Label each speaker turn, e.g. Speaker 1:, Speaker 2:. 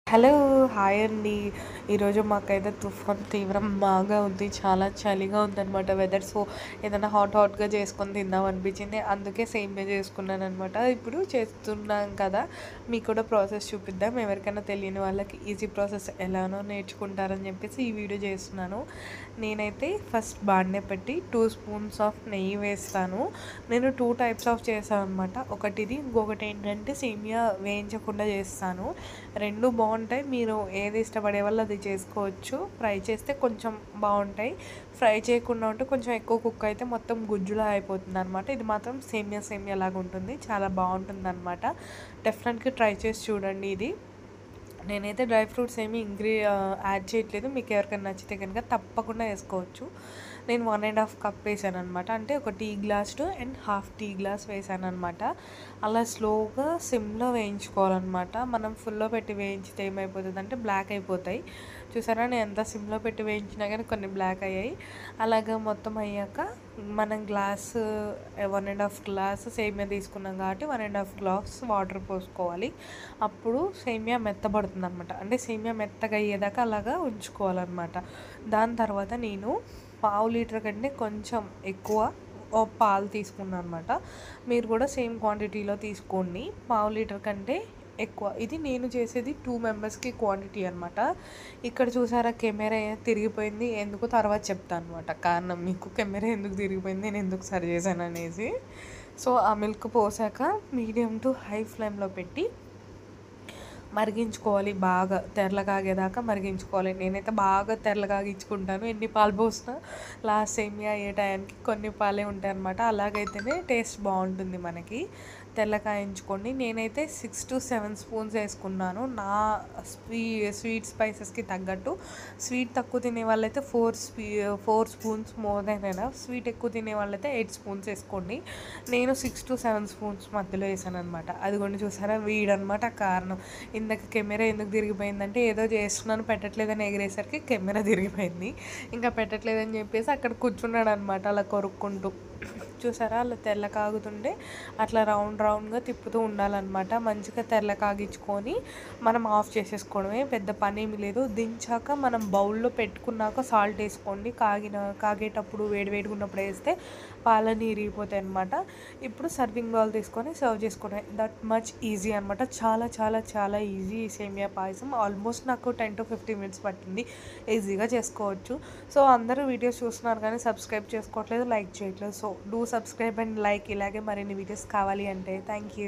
Speaker 1: Hello! Hi అండి. ఈరోజు మాకైతే తుఫాన్ తీవ్రం బాగా ఉంది. చాలా చలిగా ఉందనమాట వెదర్. సో, ఏదైనా హాట్‌గా చేసుకొని తిందాం అనిపించింది. అందుకే సేమియా చేసుకున్నాననమాట. ఇప్పుడు చేస్తున్నాం కదా! మీకు కూడా ప్రాసెస్ చూపిద్దాం. ఎవరికైనా తెలియని వాళ్ళకి ఈజీ ప్రాసెస్ ఎలానో నేర్చుకుంటారని చెప్పేసి ఈ వీడియో చేస్తున్నాను. నేనైతే ఫస్ట్ బాండీ పెట్టి 2 స్పూన్స్ ఆఫ్ నెయ్యి వేస్తాను. నేను 2 టైప్స్ ఆఫ్ చేశాను అనమాట. ఒకటిది, ఇంకొకటి ఏంటంటే సేమియా వేయించకుండా చేస్తాను. 2 బావుంటాయి. మీరు ఏది ఇష్టపడే వాళ్ళు అది చేసుకోవచ్చు. ఫ్రై చేస్తే కొంచెం బావుంటాయి. ఫ్రై చేయకుండా ఉంటే కొంచెం ఎక్కువ కుక్ అయితే మొత్తం గుజ్జులా అయిపోతుందనమాట. ఇది మాత్రం సేమియా లాగా ఉంటుంది. చాలా బావుంటుందనమాట. డెఫినెట్‌గా ట్రై చేసి చూడండి ఇది. నేనైతే డ్రై ఫ్రూట్స్ ఏమి యాడ్ చేయట్లేదు. మీకు ఎవరికైనా నచ్చితే కనుక తప్పకుండా వేసుకోవచ్చు. నేను 1½ కప్ వేసాననమాట. అంటే ఒక tea glass and half tea glass వేసాననమాట. అలా స్లోగా సిమ్లో వేయించుకోవాలన్నమాట. మనం ఫుల్లో పెట్టి వేయించితే ఏమైపోతుందంటే బ్లాక్ అయిపోతాయి. చూసారా, నేను ఎంత సిమ్లో పెట్టి వేయించినా కానీ కొన్ని బ్లాక్ అయ్యాయి. అలాగా మొత్తం అయ్యాక మనం గ్లాసు 1½ గ్లాస్ సేమియా తీసుకున్నాం కాబట్టి 1½ గ్లాస్ వాటర్ పోసుకోవాలి. అప్పుడు సేమియా మెత్తబడుతుంది అనమాట. అంటే సేమియా మెత్తగా అయ్యేదాకా అలాగా ఉంచుకోవాలన్నమాట. దాని తర్వాత నేను పావు లీటర్ కంటే కొంచెం ఎక్కువ పాలు తీసుకున్నాను అనమాట. మీరు కూడా సేమ్ క్వాంటిటీలో తీసుకోండి. పావు లీటర్ కంటే ఎక్కువ. ఇది నేను చేసేది 2 మెంబర్స్కి క్వాంటిటీ అనమాట. ఇక్కడ చూసారా, కెమెరా తిరిగిపోయింది. ఎందుకు తర్వాత చెప్తాను అనమాట కారణం. మీకు కెమెరా ఎందుకు తిరిగిపోయింది, నేను ఎందుకు సరి చేశాను అనేసి. సో ఆ మిల్క్ పోసాక మీడియం టు హై ఫ్లేమ్లో పెట్టి మరిగించుకోవాలి. బాగా తెరలగాగేదాకా మరిగించుకోవాలి. నేనైతే బాగా తెరలగాగించుకుంటాను. ఎన్ని పాలు పోసినా లాస్ట్ సేమియా అయ్యే టయానికి కొన్ని పాలే ఉంటాయన్నమాట. అలాగైతేనే టేస్ట్ బాగుంటుంది మనకి. తెల్లకాయించుకోండి. నేనైతే 6 to 7 స్పూన్స్ వేసుకున్నాను. నా స్వీట్ స్పైసెస్కి తగ్గట్టు. స్వీట్ తక్కువ తినే వాళ్ళైతే 4 spoons more than enough. Sweet ఎక్కువ తినే వాళ్ళైతే 8 స్పూన్స్ వేసుకోండి. నేను 6 to 7 స్పూన్స్ మధ్యలో వేసాను అనమాట. అదిగోండి చూసారా, వీడనమాట కారణం. ఇందాక కెమెరా ఎందుకు తిరిగిపోయిందంటే ఏదో చేస్తున్నాను పెట్టట్లేదని ఎగిరేసరికి కెమెరా తిరిగిపోయింది. ఇంకా పెట్టట్లేదని చెప్పేసి అక్కడ కూర్చున్నాడు అనమాట అలా కొరుక్కుంటూ. చూసారా, అలా తెల్ల కాగుతుంటే అట్లా రౌండ్గా తిప్పుతూ ఉండాలన్నమాట. మంచిగా తెల్ల కాగించుకొని మనం ఆఫ్ చేసేసుకోవడమే, పెద్ద పని ఏమి లేదు. దించాక మనం బౌల్లో పెట్టుకున్నాక సాల్ట్ వేసుకోండి. కాగేటప్పుడు వేడిగా ఉన్నప్పుడు వేస్తే పాలని ఇరిగిపోతాయి అనమాట. ఇప్పుడు సర్వింగ్ బౌల్ తీసుకొని సర్వ్ చేసుకోవడం, దట్ మచ్ ఈజీ అనమాట. చాలా చాలా చాలా ఈజీ ఈ సేమియా పాయసం. ఆల్మోస్ట్ నాకు 10 to 15 minutes పట్టింది. ఈజీగా చేసుకోవచ్చు. సో అందరూ వీడియోస్ చూస్తున్నారు కానీ సబ్స్క్రైబ్ చేసుకోవట్లేదు, లైక్ చేయట్లేదు. So do subscribe and like. ఇలాగే మరిన్ని వీడియోస్ కావాలి అంటే. Thank you.